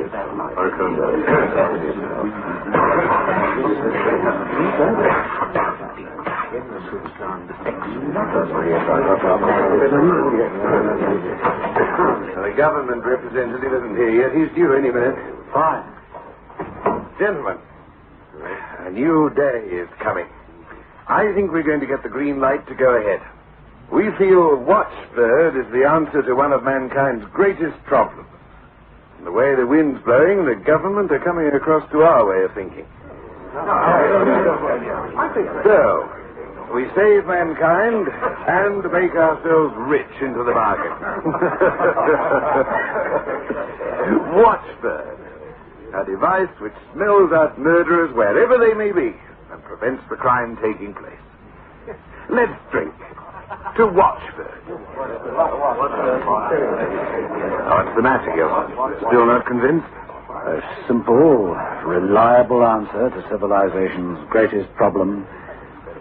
The government representative isn't here yet. He's due any minute. Fine. Gentlemen, a new day is coming. I think we're going to get the green light to go ahead. We feel Watchbird is the answer to one of mankind's greatest problems. And the way the wind's blowing, the government are coming across to our way of thinking. So, we save mankind and make ourselves rich into the bargain. Watchbird, a device which smells out murderers wherever they may be and prevents the crime taking place. Let's drink to Watchbird. What's the matter, Gilbert? Still not convinced? A simple, reliable answer to civilization's greatest problem,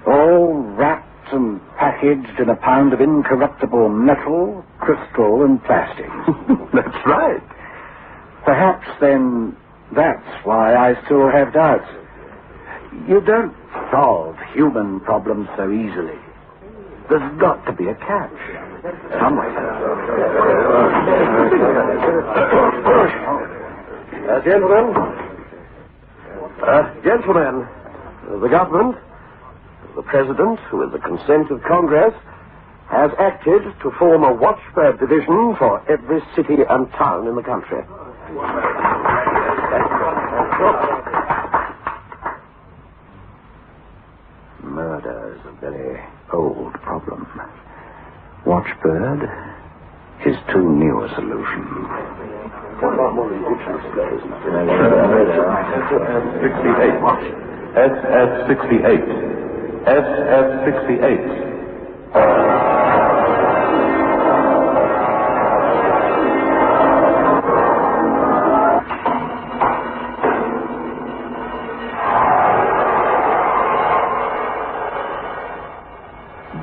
all wrapped and packaged in a pound of incorruptible metal, crystal, and plastic. That's right. Perhaps, then, that's why I still have doubts. You don't solve human problems so easily. There's got to be a catch. Somewhere. Gentlemen, the government, the President, with the consent of Congress, has acted to form a Watchbird division for every city and town in the country. Murder is a very old problem. Watchbird is too new a solution. SF68. SF68.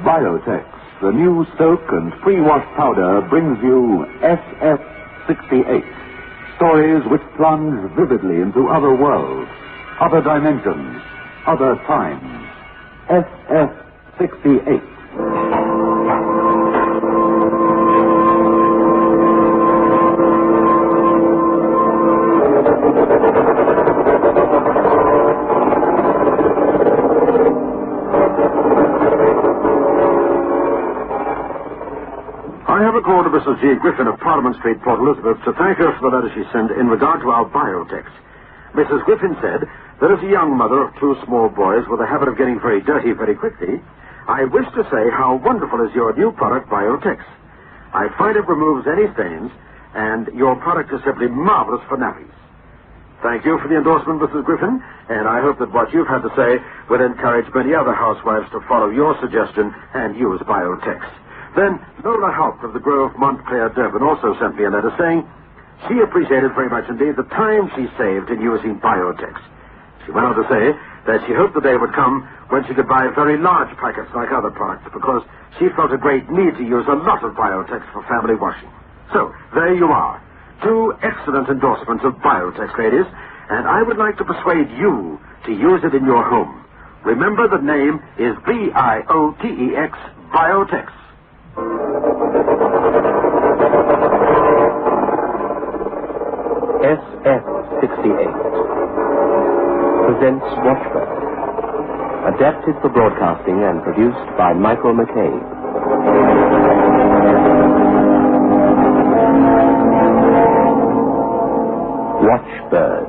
Biotex, the new soak and free wash powder, brings you SF68. Stories which plunge vividly into other worlds, other dimensions, other times. SF68. I have a call to Mrs. G. Griffin of Parliament Street, Port Elizabeth, to thank her for the letter she sent in regard to our biotex. Mrs. Griffin said that as a young mother of two small boys with a habit of getting very dirty very quickly, I wish to say how wonderful is your new product, Biotex. I find it removes any stains, and your product is simply marvelous for nappies. Thank you for the endorsement, Mrs. Griffin, and I hope that what you've had to say will encourage many other housewives to follow your suggestion and use Biotex. Then, Lola Haupt of the Grove, Montclair, Durban, also sent me a letter saying she appreciated very much indeed the time she saved in using Biotex. She went on to say that she hoped the day would come when she could buy very large packets like other products, because she felt a great need to use a lot of Biotex for family washing. So, there you are. Two excellent endorsements of Biotex, ladies, and I would like to persuade you to use it in your home. Remember, the name is Biotex, Biotex. SF68 presents Watchbird, adapted for broadcasting and produced by Michael McCabe. Watchbird.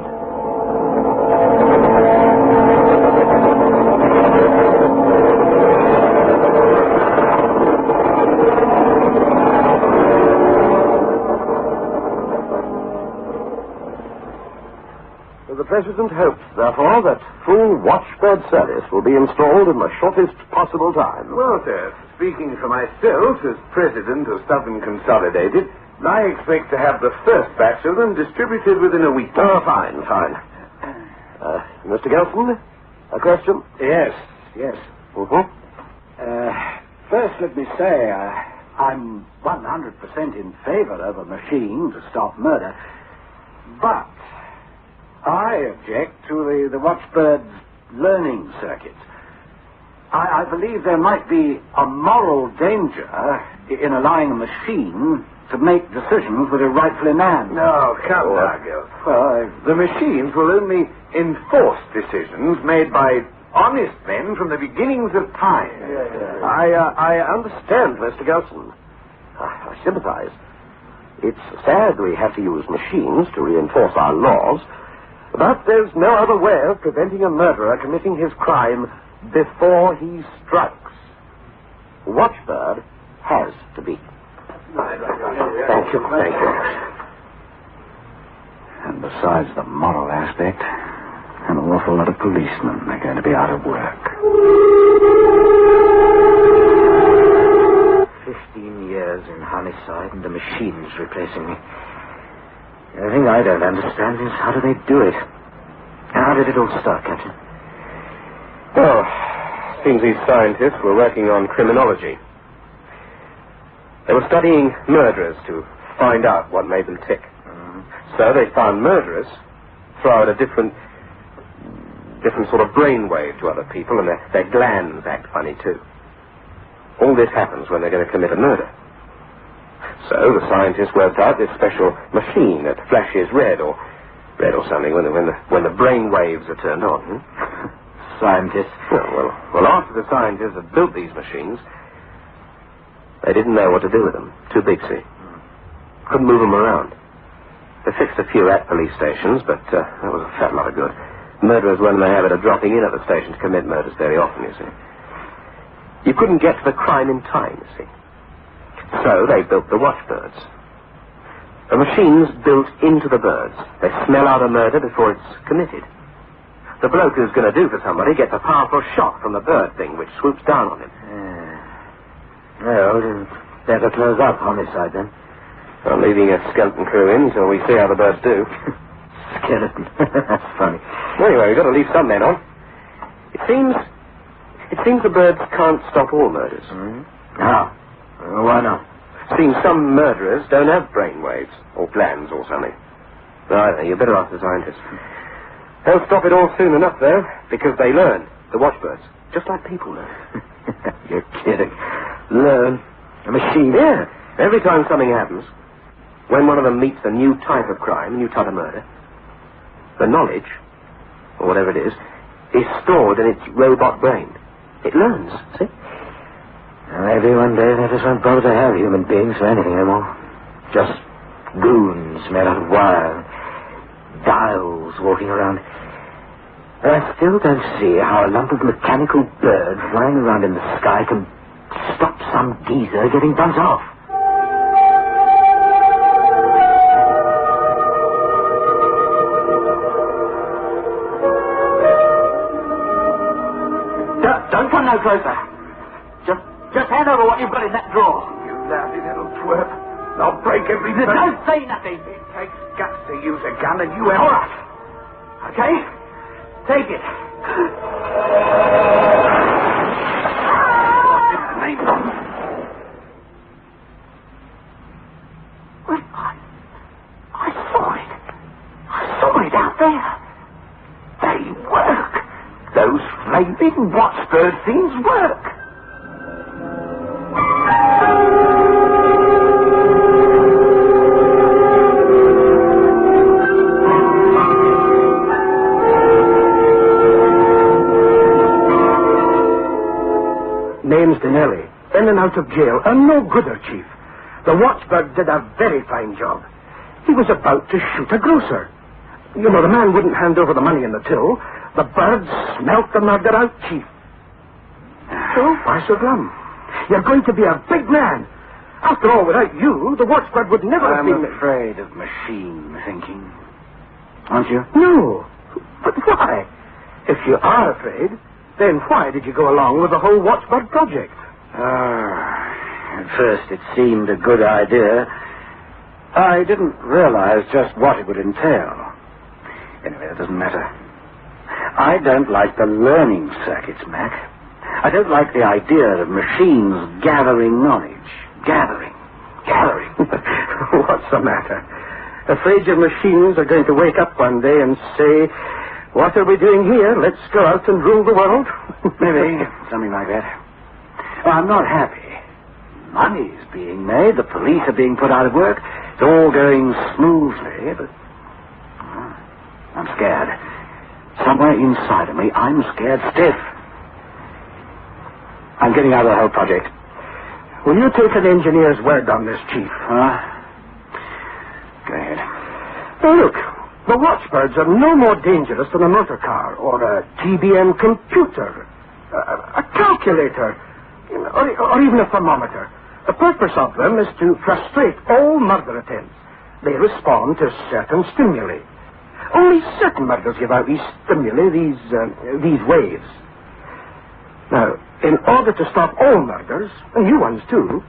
The President hopes, therefore, that full Watchbird service will be installed in the shortest possible time. Well, sir, speaking for myself as President of Southern Consolidated, I expect to have the first batch of them distributed within a week. Oh, fine. Mr. Gelson, a question? Yes. Mm-hmm. First, let me say, I'm 100% in favor of a machine to stop murder. But I object to the Watchbird's learning circuit. I believe there might be a moral danger in allowing a machine to make decisions that are rightfully man's. No, come now, Gil. Well, the machines will only enforce decisions made by honest men from the beginnings of time. I understand, Mr. Gelson. I sympathize. It's sad we have to use machines to reinforce our laws, but there's no other way of preventing a murderer committing his crime before he strikes. Watchbird has to be. Thank you. And besides the moral aspect, an awful lot of policemen are going to be out of work. 15 years in homicide and the machines replacing me. The thing I don't understand is how do they do it? How did it all start, Captain? Well, seems these scientists were working on criminology. They were studying murderers to find out what made them tick. So they found murderers throw out a different sort of brainwave to other people, and their glands act funny too. All this happens when they're going to commit a murder. So the scientists worked out this special machine that flashes red or something when the brain waves are turned on. Scientists? Well, after the scientists had built these machines, they didn't know what to do with them. Too big, see. Couldn't move them around. They fixed a few at police stations, but that was a fat lot of good. Murderers weren't in the habit of dropping in at the station to commit murders very often, you see. You couldn't get to the crime in time, you see. So they built the Watchbirds. The machines built into the birds. They smell out a murder before it's committed. The bloke who's going to do for somebody gets a powerful shot from the bird thing, which swoops down on him. Well, better close up homicide, then. Well, leaving a skeleton crew in until we see how the birds do. Skeleton. That's funny. Anyway, we've got to leave some men on. It seems the birds can't stop all murders. How? Why not? Seems some murderers don't have brain waves or glands or something. Right, you better ask the scientists. They'll stop it all soon enough, though, because they learn, the Watchbirds, just like people learn. You're kidding. Learn? A machine? Yeah. Every time something happens, when one of them meets a new type of crime, a new type of murder, the knowledge, or whatever it is stored in its robot brain. It learns, see? Maybe one day they just won't bother to have human beings for anything anymore. Just goons made out of wire, dials walking around. But I still don't see how a lump of mechanical bird flying around in the sky can stop some geezer getting bumped off. Don't come no closer. Just hand over what you've got in that drawer. You lousy little twerp. I'll break everything. Don't say nothing. It takes guts to use a gun, and you have... All right. Okay? Take it. Well, I saw it. I saw it out there. They work. Those flaming Watchbird things work. Name's Dinelli, in and out of jail, and no gooder, Chief. The Watchbird did a very fine job. He was about to shoot a grocer. You know, the man wouldn't hand over the money in the till. The bird smelt the murder out, Chief. So, why so glum? You're going to be a big man. After all, without you, the Watchbird would never have been... I'm afraid of machine thinking. Aren't you? No. But why? If you are afraid, then why did you go along with the whole Watchbird project? At first it seemed a good idea. I didn't realize just what it would entail. Anyway, it doesn't matter. I don't like the learning circuits, Mac. I don't like the idea of machines gathering knowledge. Gathering. What's the matter? Afraid your machines are going to wake up one day and say, what are we doing here? Let's go out and rule the world. Maybe. Something like that. Well, I'm not happy. Money's being made. The police are being put out of work. It's all going smoothly, but I'm scared. Somewhere inside of me, I'm scared stiff. I'm getting out of the whole project. Will you take an engineer's word on this, Chief? Go ahead. Now, look, the Watchbirds are no more dangerous than a motor car or a GBM computer, a calculator, or even a thermometer. The purpose of them is to frustrate all murder attempts. They respond to certain stimuli. Only certain murders give out these stimuli, these waves. Now, in order to stop all murders, and new ones too,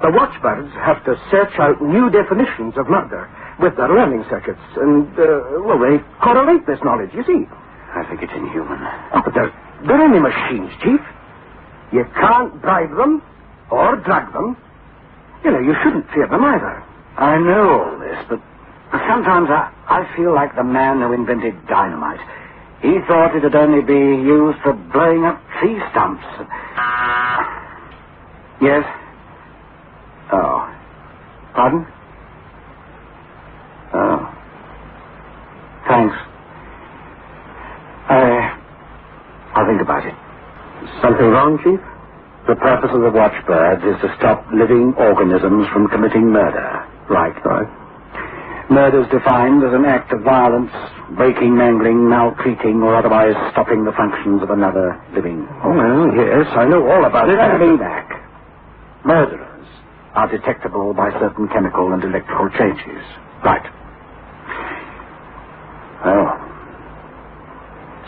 the Watchbirds have to search out new definitions of murder with their learning circuits, and, they correlate this knowledge, you see. I think it's inhuman. Oh, but they're only machines, Chief. You can't bribe them or drug them. You shouldn't fear them either. I know all this, but sometimes I feel like the man who invented dynamite. He thought it'd only be used for blowing up tree stumps. Yes? Oh. Pardon? Oh. Thanks. I'll think about it. Something wrong, Chief? The purpose of the Watchbirds is to stop living organisms from committing murder. Right. Murder's defined as an act of violence, breaking, mangling, maltreating, or otherwise stopping the functions of another living organism. Well, yes, I know all about it. Let me back. Murderers are detectable by certain chemical and electrical changes. Right. Oh.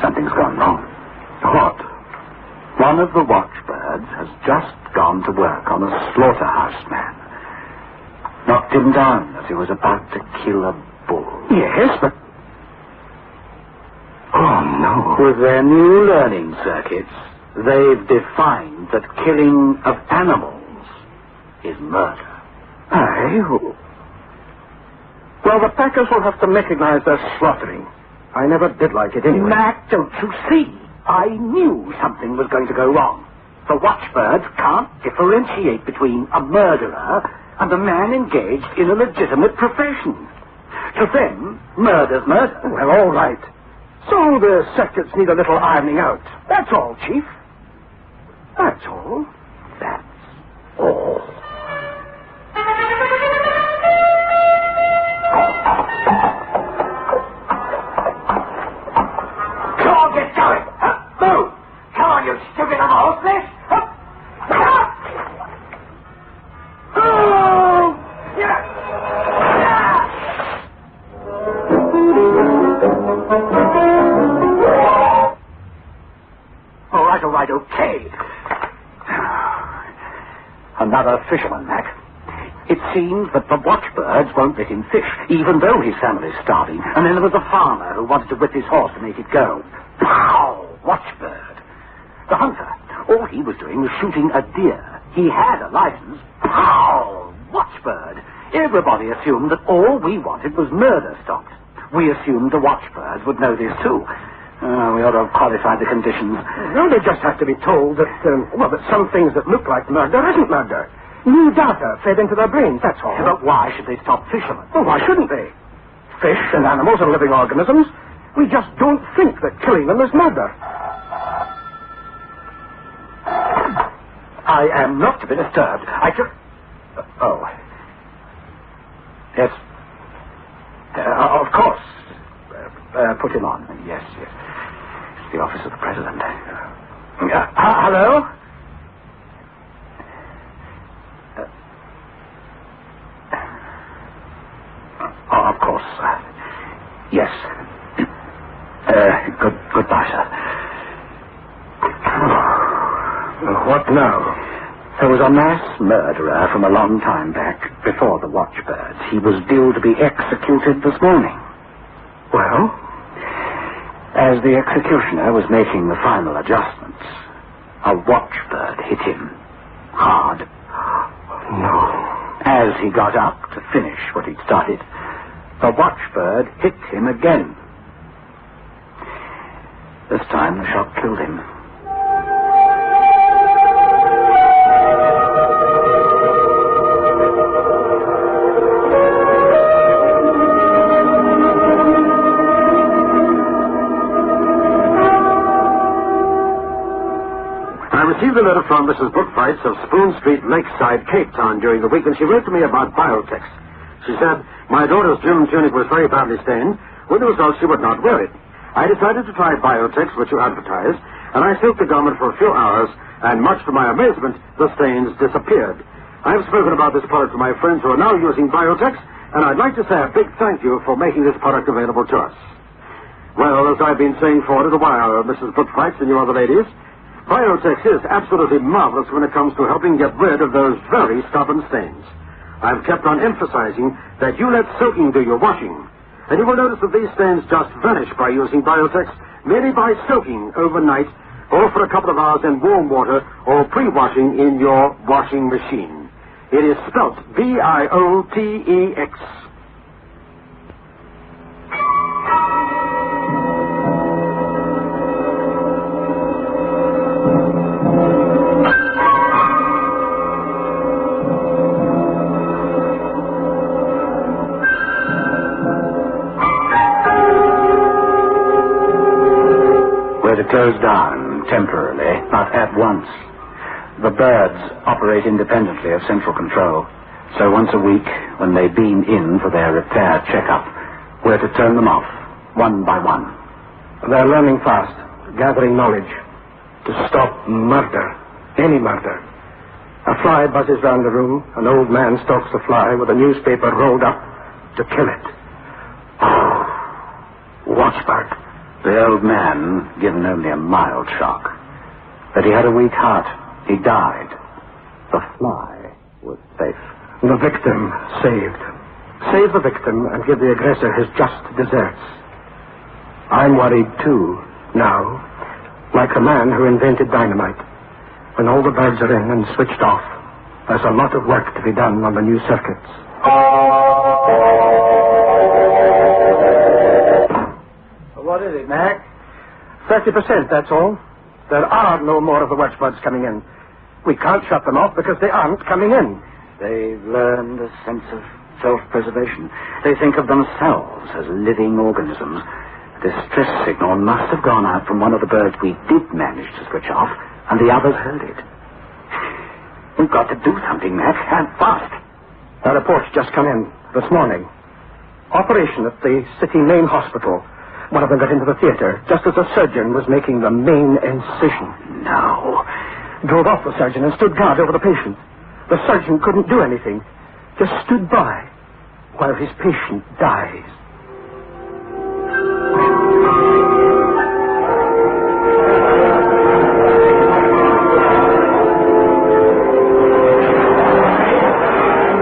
Something's gone wrong. What? One of the Watchbirds has just gone to work on a slaughterhouse man. Knocked him down as he was about to kill a bull. Yes, but... Oh, no. With their new learning circuits, they've defined that killing of animals is murder. Aye. Well, the Packers will have to recognize their slaughtering. I never did like it anyway. Mac, don't you see? I knew something was going to go wrong. The Watchbirds can't differentiate between a murderer and a man engaged in a legitimate profession. To them, murder's murder. Well, all right. So the circuits need a little ironing out. That's all, Chief. That's all. That's all. Come on, get going. Move. Come on, you stupid little hostess. All right, okay. Another fisherman, Mac. It seems that the Watchbirds won't let him fish, even though his family's starving. And then there was a farmer who wanted to whip his horse to make it go. Pow! Watchbird. The hunter. All he was doing was shooting a deer. He had a license. Pow! Watchbird. Everybody assumed that all we wanted was murder stopped. We assumed the Watchbirds would know this too. We ought to have qualified the conditions. No, they just have to be told that, that some things that look like murder isn't murder. New data fed into their brains, that's all. But why should they stop fishermen? Well, why shouldn't they? Fish and animals are living organisms. We just don't think that killing them is murder. I am not to be disturbed. I just... oh. Yes. Of course. Put him on. Yes. It's the office of the President. Hello? Of course. Yes. Goodbye, sir. What now? There was a mass murderer from a long time back, before the Watchbirds. He was due to be executed this morning. Well? As the executioner was making the final adjustments, a Watchbird hit him hard. No. As he got up to finish what he'd started, The Watchbird hit him again. This time the shock killed him. I received a letter from Mrs. Brookfites of Spoon Street, Lakeside, Cape Town during the week, and she wrote to me about Biotex. She said, my daughter's gym tunic was very badly stained. With the result, she would not wear it. I decided to try Biotex, which you advertise, and I soaked the garment for a few hours, and much to my amazement, the stains disappeared. I have spoken about this product to my friends who are now using Biotex, and I'd like to say a big thank you for making this product available to us. Well, as I've been saying for a little while, Mrs. Brookfites and you other ladies, Biotex is absolutely marvelous when it comes to helping get rid of those very stubborn stains. I've kept on emphasizing that you let soaking do your washing. And you will notice that these stains just vanish by using Biotex merely by soaking overnight or for a couple of hours in warm water or pre-washing in your washing machine. It is spelt B-I-O-T-E-X. To close down temporarily, but at once. The birds operate independently of central control, so once a week, when they beam in for their repair checkup, we're to turn them off, one by one. They're learning fast, gathering knowledge, to stop murder, any murder. A fly buzzes round the room, an old man stalks the fly with a newspaper rolled up to kill it. Oh, Watchbird. The old man, given only a mild shock. But he had a weak heart. He died. The fly was safe. The victim saved. Save the victim and give the aggressor his just deserts. I'm worried too, now, like the man who invented dynamite. When all the birds are in and switched off, there's a lot of work to be done on the new circuits. What is it, Mac? 30%, that's all. There are no more of the watchbirds coming in. We can't shut them off because they aren't coming in. They've learned a sense of self-preservation. They think of themselves as living organisms. The distress signal must have gone out from one of the birds we did manage to switch off, and the others heard it. We've got to do something, Mac, and fast. A report's just come in this morning. Operation at the city main hospital. One of them got into the theater just as the surgeon was making the main incision. No. Drove off the surgeon and stood guard over the patient. The surgeon couldn't do anything. Just stood by while his patient dies.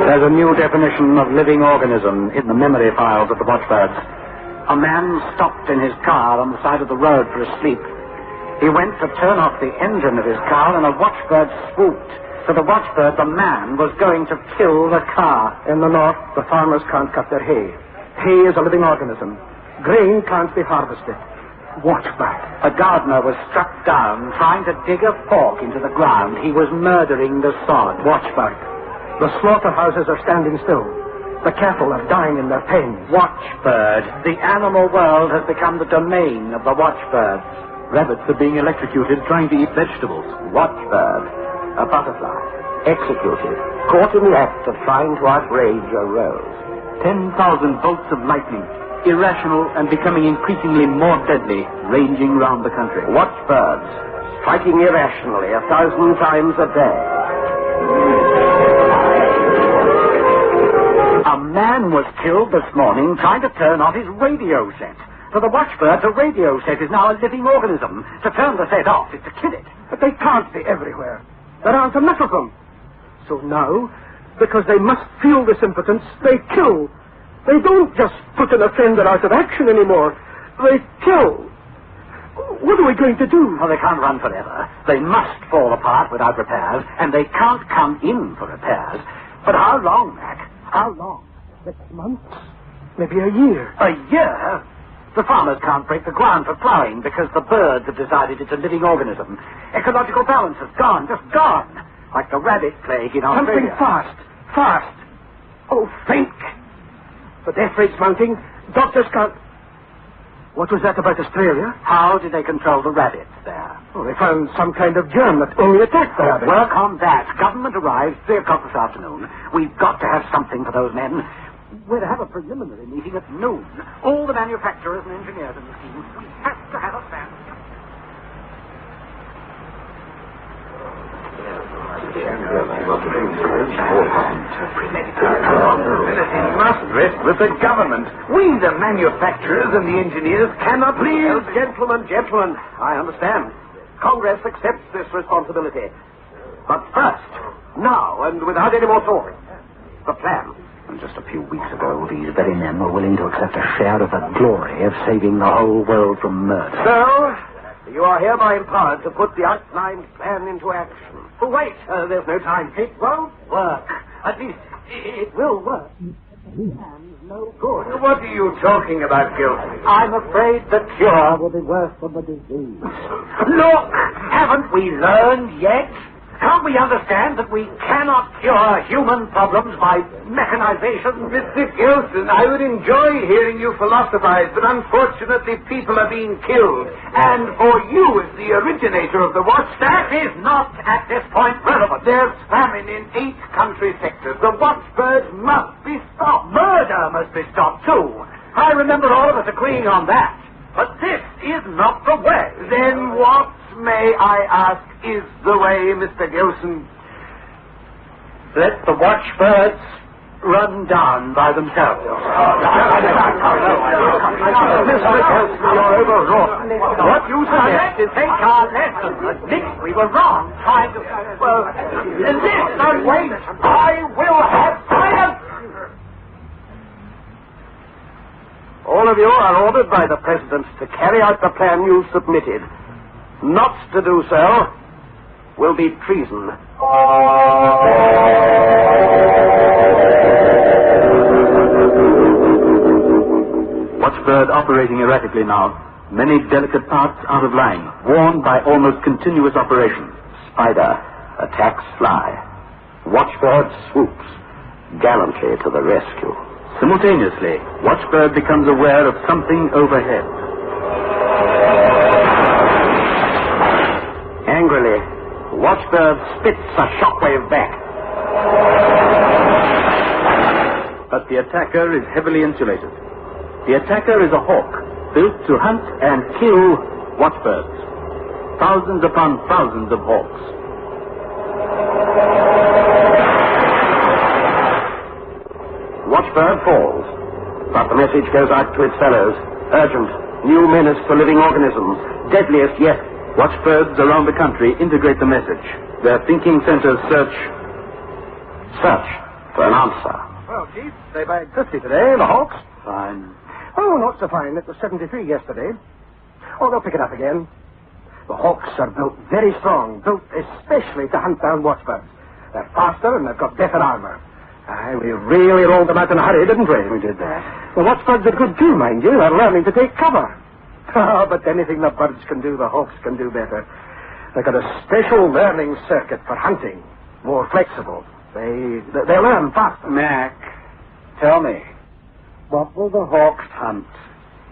There's a new definition of living organism in the memory files of the Watchbirds. A man stopped in his car on the side of the road for a sleep. He went to turn off the engine of his car and a watchbird swooped. For the watchbird, the man was going to kill the car. In the north, the farmers can't cut their hay. Hay is a living organism. Grain can't be harvested. Watchbird. A gardener was struck down trying to dig a fork into the ground. He was murdering the sod. Watchbird. The slaughterhouses are standing still. The cattle are dying in their pens. Watchbird. The animal world has become the domain of the watchbirds. Rabbits are being electrocuted trying to eat vegetables. Watchbird. A butterfly. Executed. Caught in the act of trying to outrage a rose. 10,000 bolts of lightning, irrational and becoming increasingly more deadly, ranging round the country. Watchbirds. Striking irrationally 1,000 times a day. A man was killed this morning trying to turn off his radio set. For the watchbird, the radio set is now a living organism. To turn the set off is to kill it. But they can't be everywhere. There aren't enough of them. So now, because they must feel this impotence, they kill. They don't just put an offender out of action anymore. They kill. What are we going to do? Well, they can't run forever. They must fall apart without repairs, and they can't come in for repairs. But how long, Mac? How long? 6 months? Maybe a year. A year? The farmers can't break the ground for plowing because the birds have decided it's a living organism. Ecological balance is gone, just gone. Like the rabbit plague in Australia. Something fast. Fast. Oh, think. The death rate's mounting. Doctors can't... What was that about Australia? How did they control the rabbits there? Oh, they found some kind of germ that only attacked the rabbits. Work on that. Government arrives 3 o'clock this afternoon. We've got to have something for those men. We're to have a preliminary meeting at noon. All the manufacturers and engineers in the scheme. We have to have a plan. Must rest with the government. We, the manufacturers and the engineers, cannot... Please, gentlemen, I understand. Congress accepts this responsibility. But first, now, and without any more talk, the plan. And just a few weeks ago, these very men were willing to accept a share of the glory of saving the whole world from murder. So, you are hereby empowered to put the outlined plan into action. Oh, wait, there's no time. It won't work. At least, it will work. And no good. What are you talking about, Gilsey? I'm afraid the cure will be worse than the disease. Look! Haven't we learned yet? Can't we understand that we cannot cure human problems by mechanization? Mr. Gilson, I would enjoy hearing you philosophize, but unfortunately people are being killed. And for you, as the originator of the watch, That is not at this point relevant. there's famine in 8 country sectors. The Watchbird must be stopped. Murder must be stopped, too. I remember all of us agreeing on that. But this is not the way. Then what, may I ask, is the way, Mr. Gilson? Let the watchbirds run down by themselves. Mr. Gilson, you're overwrought. What you suggest is... Take our lesson. Admit we were wrong trying to... Well, listen and wait. I will have silence. All of you are ordered by the President to carry out the plan you submitted. Not to do so will be treason. Watchbird operating erratically now. Many delicate parts out of line, worn by almost continuous operation. Spider attacks fly. Watchbird swoops gallantly to the rescue. Simultaneously, Watchbird becomes aware of something overhead. Angrily, Watchbird spits a shockwave back. But the attacker is heavily insulated. The attacker is a hawk, built to hunt and kill watchbirds. Thousands upon thousands of hawks. Watchbird falls, but the message goes out to its fellows. Urgent. New menace for living organisms. Deadliest yet. Watchbirds around the country integrate the message. Their thinking centers search for an answer. Well, Chief, they bagged 50 today, the Hawks. fine. Oh, not so fine. It was 73 yesterday. Oh, they'll pick it up again. The Hawks are built very strong, built especially to hunt down watchbirds. They're faster and they've got better armor. Aye, we really rolled them out in a hurry, didn't we? We did that. The watchbirds are good too, mind you. They're learning to take cover. Ah, but anything the birds can do, the Hawks can do better. They've got a special learning circuit for hunting, more flexible. They learn faster. Mac, tell me, what will the Hawks hunt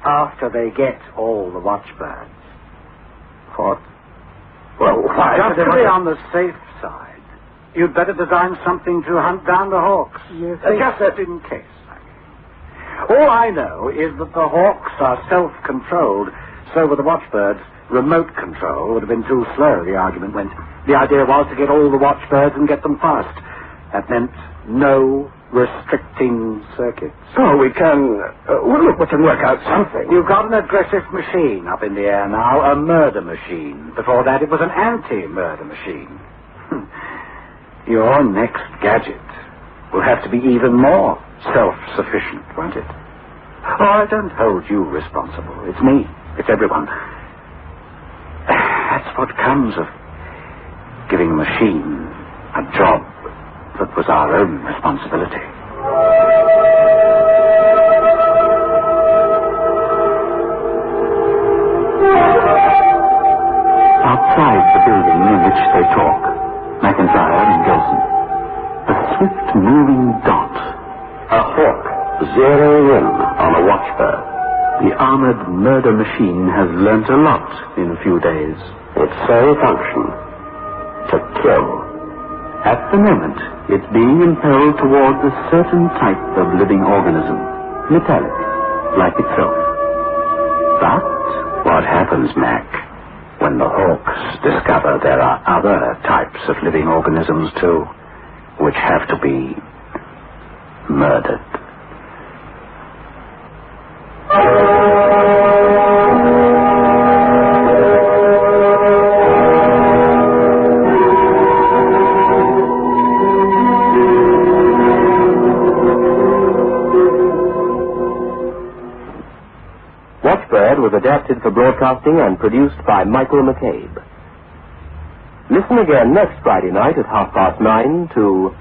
after they get all the watchbirds? What? Well, why? Just to be on the safe side, you'd better design something to hunt down the Hawks. You think... Just in case. All I know is that the Hawks are self-controlled, so with the watchbirds, remote control would have been too slow, the argument went. The idea was to get all the watchbirds and get them fast. That meant no restricting circuits. So we can... look, we can work out something. You've got an aggressive machine up in the air now, a murder machine. Before that, it was an anti-murder machine. Your next gadget will have to be even more self-sufficient, won't it? Oh, I don't hold you responsible. It's me. It's everyone. That's what comes of giving a machine a job that was our own responsibility. they talk, McIntyre and Gilson. A swift moving dot. A hawk zeroing in on a watchbird. The armored murder machine has learnt a lot in a few days. Its sole function, to kill. At the moment, it's being impelled towards a certain type of living organism, metallic, like itself. But What happens, Mac, when the hawks discover there are other types of living organisms too, which have to be murdered? Watchbird was adapted for broadcasting and produced by Michael McCabe. Listen again next Friday night at 9:30 to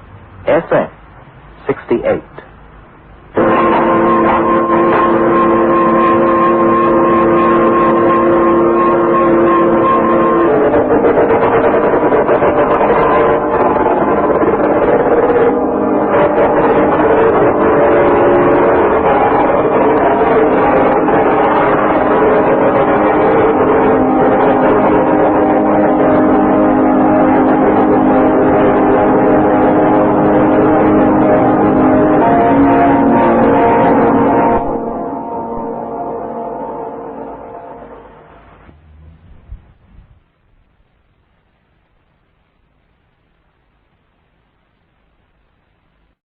SF68.